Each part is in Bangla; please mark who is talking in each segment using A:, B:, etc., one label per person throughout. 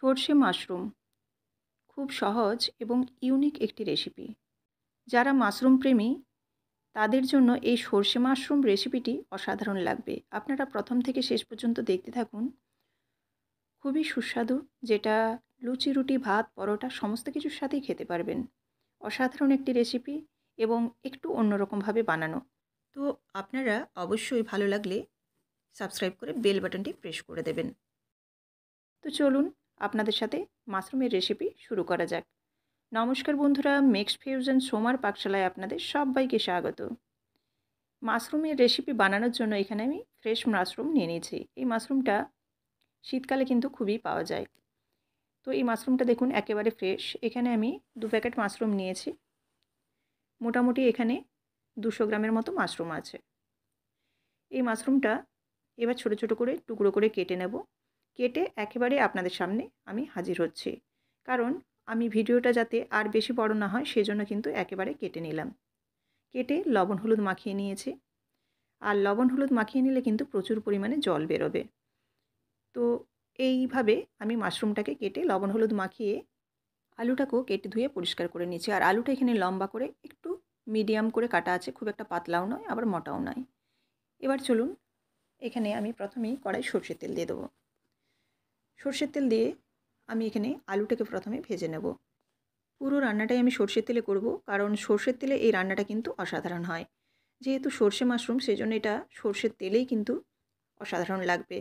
A: সর্ষে মাশরুম খুব সহজ এবং ইউনিক একটি রেসিপি। যারা মাশরুম প্রেমী তাদের জন্য এই সর্ষে মাশরুম রেসিপিটি অসাধারণ লাগবে। আপনারা প্রথম থেকে শেষ পর্যন্ত দেখতে থাকুন। খুবই সুস্বাদু, যেটা লুচি, রুটি, ভাত, পরোটা সমস্ত কিছুর সাথেই খেতে পারবেন। অসাধারণ একটি রেসিপি এবং একটু অন্যরকমভাবে বানানো। তো আপনারা অবশ্যই ভালো লাগলে সাবস্ক্রাইব করে বেল বাটনটি প্রেস করে দেবেন। তো চলুন আপনাদের সাথে মাশরুমের রেসিপি শুরু করা যাক। নমস্কার বন্ধুরা, মিক্স ফিউশন সোমার পাকশালায় আপনাদের সবাইকে স্বাগত। মাশরুমের রেসিপি বানানোর জন্য এখানে আমি ফ্রেশ মাশরুম নিয়ে নিয়েছি। এই মাশরুমটা শীতকালে কিন্তু খুবই পাওয়া যায়। তো এই মাশরুমটা দেখুন একেবারে ফ্রেশ। এখানে আমি 2 প্যাকেট মাশরুম নিয়েছি। মোটামুটি এখানে 200 গ্রামের মতো মাশরুম আছে। এই মাশরুমটা এবার ছোট ছোট করে টুকরো করে কেটে নেব। কেটে একেবারে আপনাদের সামনে আমি হাজির হচ্ছি, কারণ আমি ভিডিওটা যাতে আর বেশি বড় না হয় সেজন্য কিন্তু একেবারে কেটে নিলাম। কেটে লবণ হলুদ মাখিয়ে নিয়েছি। আর লবণ হলুদ মাখিয়ে নিলে কিন্তু প্রচুর পরিমাণে জল বেরোবে। তো এইভাবে আমি মাশরুমটাকে কেটে লবণ হলুদ মাখিয়ে আলুটাকেও কেটে ধুয়ে পরিষ্কার করে নিয়েছি। আর আলুটা এখানে লম্বা করে একটু মিডিয়াম করে কাটা আছে, খুব একটা পাতলাও নয় আবার মোটাও নয়। এবার চলুন, এখানে আমি প্রথমেই কড়াই সরষের তেল দিয়ে দেবো। সরষের তেল দিয়ে আমি এখানে আলুটাকে প্রথমে ভেজে নেব। পুরো রান্নাটাই আমি সরষের তেলে করব, কারণ সরষের তেলে এই রান্নাটা কিন্তু অসাধারণ হয়। যেহেতু সরষে মাশরুম সেজন্য এটা সরষের তেলেই কিন্তু অসাধারণ লাগবে।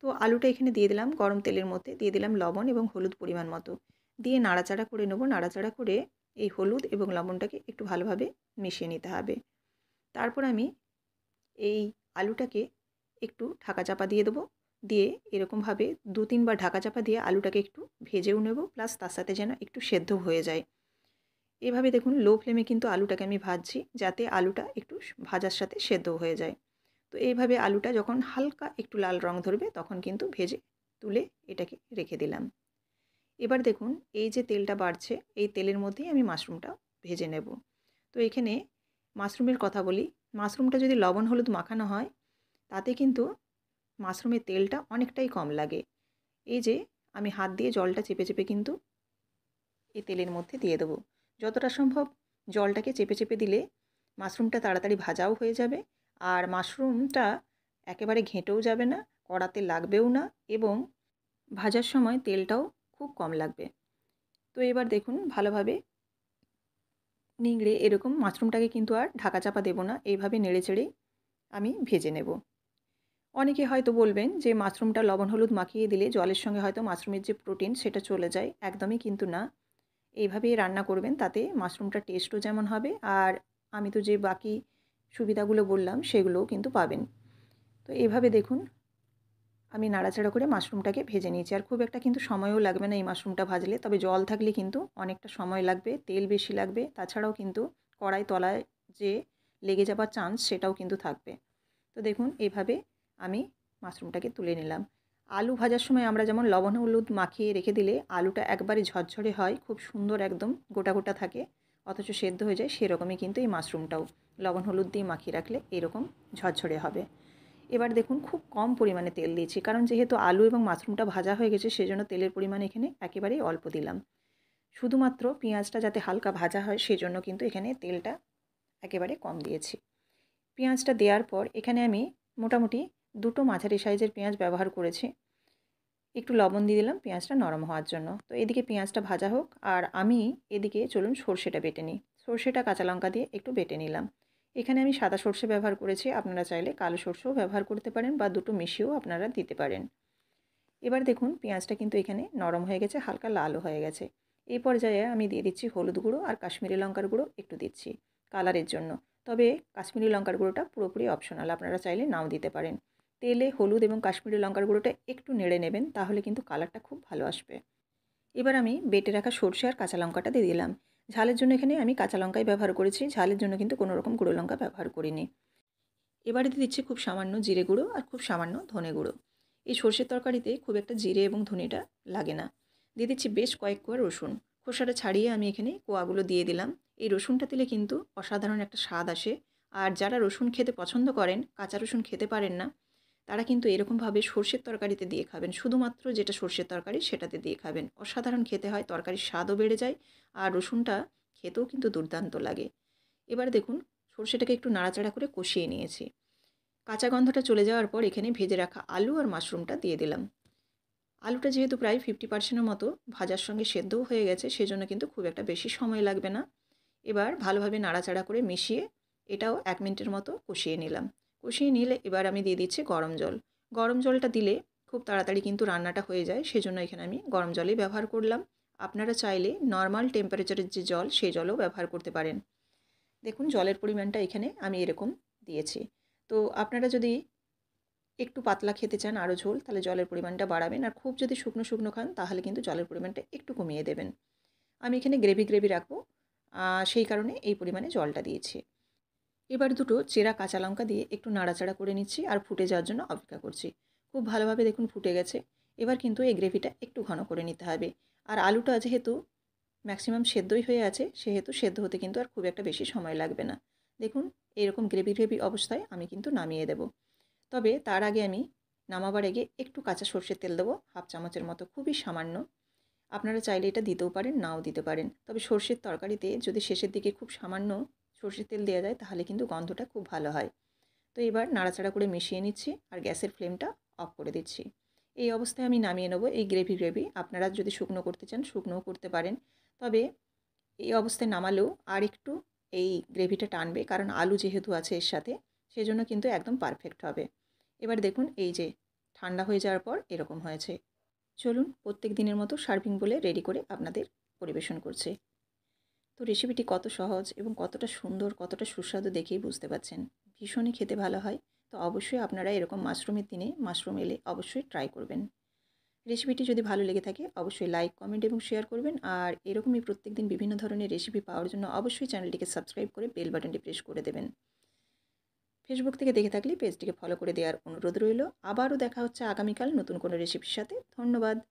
A: তো আলুটা এখানে দিয়ে দিলাম গরম তেলের মধ্যে, দিয়ে দিলাম লবণ এবং হলুদ পরিমাণ মতো, দিয়ে নাড়াচাড়া করে নেব। নাড়াচাড়া করে এই হলুদ এবং লবণটাকে একটু ভালোভাবে মিশিয়ে নিতে হবে। তারপর আমি এই আলুটাকে একটু ঢাকা চাপা দিয়ে দেবো। দিয়ে এরকমভাবে 2-3 বার ঢাকা চাপা দিয়ে আলুটাকে একটু ভেজেও নেব, প্লাস তার সাথে যেন একটু সেদ্ধ হয়ে যায়। এভাবে দেখুন লো ফ্লেমে কিন্তু আলুটাকে আমি ভাজছি, যাতে আলুটা একটু ভাজার সাথে সেদ্ধ হয়ে যায়। তো এইভাবে আলুটা যখন হালকা একটু লাল রং ধরবে তখন কিন্তু ভেজে তুলে এটাকে রেখে দিলাম। এবার দেখুন এই যে তেলটা বাড়ছে, এই তেলের মধ্যেই আমি মাশরুমটা ভেজে নেব। তো এখানে মাশরুমের কথা বলি। মাশরুমটা যদি লবণ হলুদ মাখানো হয় তাতে কিন্তু মাশরুমের তেলটা অনেকটাই কম লাগে। এই যে আমি হাত দিয়ে জলটা চেপে চেপে কিন্তু এই তেলের মধ্যে দিয়ে দেবো। যতটা সম্ভব জলটাকে চেপে চেপে দিলে মাশরুমটা তাড়াতাড়ি ভাজাও হয়ে যাবে, আর মাশরুমটা একেবারে ঘেঁটেও যাবে না, কড়াতে লাগবেও না, এবং ভাজার সময় তেলটাও খুব কম লাগবে। তো এবার দেখুন ভালোভাবে নিংড়ে এরকম মাশরুমটাকে কিন্তু আর ঢাকা চাপা দেবো না, এইভাবে নেড়ে চেড়েই আমি ভেজে নেব। অনেকে হয়তো বলবেন যে মাশরুমটা লবণ হলুদ মাখিয়ে দিলে জলের সঙ্গে হয়তো মাশরুমের যে প্রোটিন সেটা চলে যায়। একদমই কিন্তু না। এইভাবেই রান্না করবেন, তাতে মাশরুমটার টেস্টও যেমন হবে, আর আমি তো যে বাকি সুবিধাগুলো বললাম সেগুলোও কিন্তু পাবেন। তো এইভাবে দেখুন আমি নাড়াচাড়া করে মাশরুমটাকে ভেজে নিয়েছি। আর খুব একটা কিন্তু সময়ও লাগবে না এই মাশরুমটা ভাজলে, তবে জল থাকলে কিন্তু অনেকটা সময় লাগবে, তেল বেশি লাগবে, তাছাড়াও কিন্তু কড়াই তলায় যে লেগে যাবার চান্স সেটাও কিন্তু থাকবে। তো দেখুন এইভাবে আমি মাশরুমটাকে তুলে নিলাম। আলু ভাজার সময় আমরা যেমন লবণ হলুদ মাখিয়ে রেখে দিলে আলুটা একবারে ঝরঝরে হয়, খুব সুন্দর একদম গোটা গোটা থাকে, অথচ সেদ্ধ হয়ে যায়, সেরকমই কিন্তু এই মাশরুমটাও লবণ হলুদ দিয়ে মাখিয়ে রাখলে এরকম ঝরঝরে হবে। এবার দেখুন খুব কম পরিমাণে তেল দিয়েছি, কারণ যেহেতু আলু এবং মাশরুমটা ভাজা হয়ে গেছে সেজন্য তেলের পরিমাণ এখানে একেবারেই অল্প দিলাম। শুধুমাত্র পেঁয়াজটা যাতে হালকা ভাজা হয় সেজন্য কিন্তু এখানে তেলটা একেবারে কম দিয়েছি। পেঁয়াজটা দেওয়ার পর এখানে আমি মোটামুটি 2টো মাঝারি সাইজের পেঁয়াজ ব্যবহার করেছি। একটু লবণ দিয়ে দিলাম পেঁয়াজটা নরম হওয়ার জন্য। তো এদিকে পেঁয়াজটা ভাজা হোক, আর আমি এদিকে চলুন সর্ষেটা বেটে নিই। সর্ষেটা কাঁচা লঙ্কা দিয়ে একটু বেটে নিলাম। এখানে আমি সাদা সর্ষে ব্যবহার করেছি, আপনারা চাইলে কালো সর্ষেও ব্যবহার করতে পারেন, বা দুটো মিশিয়েও আপনারা দিতে পারেন। এবার দেখুন পেঁয়াজটা কিন্তু এখানে নরম হয়ে গেছে, হালকা লালও হয়ে গেছে। এই পর্যায়ে আমি দিয়ে দিচ্ছি হলুদ গুঁড়ো আর কাশ্মীরি লঙ্কার গুঁড়ো একটু দিচ্ছি কালারের জন্য। তবে কাশ্মীরি লঙ্কার গুঁড়োটা পুরোপুরি অপশনাল, আপনারা চাইলে নাও দিতে পারেন। তেলে হলুদ এবং কাশ্মীরি লঙ্কার গুঁড়োটা একটু নেড়ে নেবেন, তাহলে কিন্তু কালারটা খুব ভালো আসবে। এবার আমি বেটে রাখা সরষে আর কাঁচা লঙ্কাটা দিয়ে দিলাম। ঝালের জন্য এখানে আমি কাঁচা লঙ্কাই ব্যবহার করেছি, ঝালের জন্য কিন্তু কোনো রকম গুঁড়ো লঙ্কা ব্যবহার করিনি। এবারে দিয়ে দিচ্ছি খুব সামান্য জিরে গুঁড়ো আর খুব সামান্য ধনে গুঁড়ো। এই সর্ষের তরকারিতে খুব একটা জিরে এবং ধনেটা লাগে না। দিয়ে দিচ্ছি বেশ কয়েক কোয়া রসুন। খোসাটা ছাড়িয়ে আমি এখানে কোয়াগুলো দিয়ে দিলাম। এই রসুনটা দিলে কিন্তু অসাধারণ একটা স্বাদ আসে। আর যারা রসুন খেতে পছন্দ করেন, কাঁচা রসুন খেতে পারেন না, তারা কিন্তু এরকমভাবে সর্ষের তরকারিতে দিয়ে খাবেন। শুধুমাত্র যেটা সর্ষের তরকারি সেটাতে দিয়ে খাবেন। অসাধারণ খেতে হয়, তরকারির স্বাদও বেড়ে যায় আর রসুনটা খেতেও কিন্তু দুর্দান্ত লাগে। এবার দেখুন সর্ষেটাকে একটু নাড়াচাড়া করে কষিয়ে নিয়েছি। কাঁচা গন্ধটা চলে যাওয়ার পর এখানে ভেজে রাখা আলু আর মাশরুমটা দিয়ে দিলাম। আলুটা যেহেতু প্রায় 50% মতো ভাজার সঙ্গে সেদ্ধও হয়ে গেছে, সেজন্য কিন্তু খুব একটা বেশি সময় লাগবে না। এবার ভালোভাবে নাড়াচাড়া করে মিশিয়ে এটাও 1 মিনিটের মতো কষিয়ে নিলাম। কষিয়ে নিলে এবার আমি দিয়ে দিচ্ছি গরম জল। গরম জলটা দিলে খুব তাড়াতাড়ি কিন্তু রান্নাটা হয়ে যায়, সেজন্য এখানে আমি গরম জলই ব্যবহার করলাম। আপনারা চাইলে নর্মাল টেম্পারেচারের যে জল সেই জলও ব্যবহার করতে পারেন। দেখুন জলের পরিমাণটা এখানে আমি এরকম দিয়েছি। তো আপনারা যদি একটু পাতলা খেতে চান আরও ঝোল, তাহলে জলের পরিমাণটা বাড়াবেন, আর খুব যদি শুকনো শুকনো খান তাহলে কিন্তু জলের পরিমাণটা একটু কমিয়ে দেবেন। আমি এখানে গ্রেভি গ্রেভি রাখবো, সেই কারণে এই পরিমাণে জলটা দিয়েছি। এবার দুটো চেরা কাঁচা লঙ্কা দিয়ে একটু নাড়াচাড়া করে নিচ্ছি আর ফুটে যাওয়ার জন্য অপেক্ষা করছি। খুব ভালোভাবে দেখুন ফুটে গেছে। এবার কিন্তু এই গ্রেভিটা একটু ঘন করে নিতে হবে। আর আলুটা যেহেতু ম্যাক্সিমাম সেদ্ধই হয়ে আছে, সেহেতু সেদ্ধ হতে কিন্তু আর খুব একটা বেশি সময় লাগবে না। দেখুন এরকম গ্রেভি গ্রেভি অবস্থায় আমি কিন্তু নামিয়ে দেব। তবে তার আগে আমি নামাবার আগে একটু কাঁচা সর্ষের তেল দেবো, 1/2 চামচের মতো, খুবই সামান্য। আপনারা চাইলে এটা দিতেও পারেন, নাও দিতে পারেন। তবে সর্ষের তরকারিতে যদি শেষের দিকে খুব সামান্য সর্ষের তেল দেওয়া যায় তাহলে কিন্তু গন্ধটা খুব ভালো হয়। তো এবার নাড়াচাড়া করে মিশিয়ে নিচ্ছি আর গ্যাসের ফ্লেমটা অফ করে দিচ্ছি। এই অবস্থায় আমি নামিয়ে নেব এই গ্রেভি। আপনারা যদি শুকনো করতে চান শুকনোও করতে পারেন। তবে এই অবস্থায় নামালেও আর একটু এই গ্রেভিটা টানবে, কারণ আলু যেহেতু আছে এর সাথে, সেজন্য কিন্তু একদম পারফেক্ট হবে। এবার দেখুন এই যে ঠান্ডা হয়ে যাওয়ার পর এরকম হয়েছে। চলুন প্রত্যেক দিনের মতো সার্ভিং বলে রেডি করে আপনাদের পরিবেশন করছি। তো রেসিপিটি কত সহজ এবং কতটা সুন্দর, কতটা সুস্বাদু দেখেই বুঝতে পারছেন। ভীষণই খেতে ভালো হয়। তো অবশ্যই আপনারা এরকম মাশরুমের দিনে মাশরুম এলে অবশ্যই ট্রাই করবেন। রেসিপিটি যদি ভালো লেগে থাকে অবশ্যই লাইক, কমেন্ট এবং শেয়ার করবেন। আর এরকমই প্রত্যেকদিন বিভিন্ন ধরনের রেসিপি পাওয়ার জন্য অবশ্যই চ্যানেলটিকে সাবস্ক্রাইব করে বেল বাটনটি প্রেস করে দেবেন। ফেসবুক থেকে দেখে থাকলে পেজটিকে ফলো করে দেওয়ার অনুরোধ রইল। আবারও দেখা হচ্ছে আগামীকাল নতুন কোনো রেসিপির সাথে। ধন্যবাদ।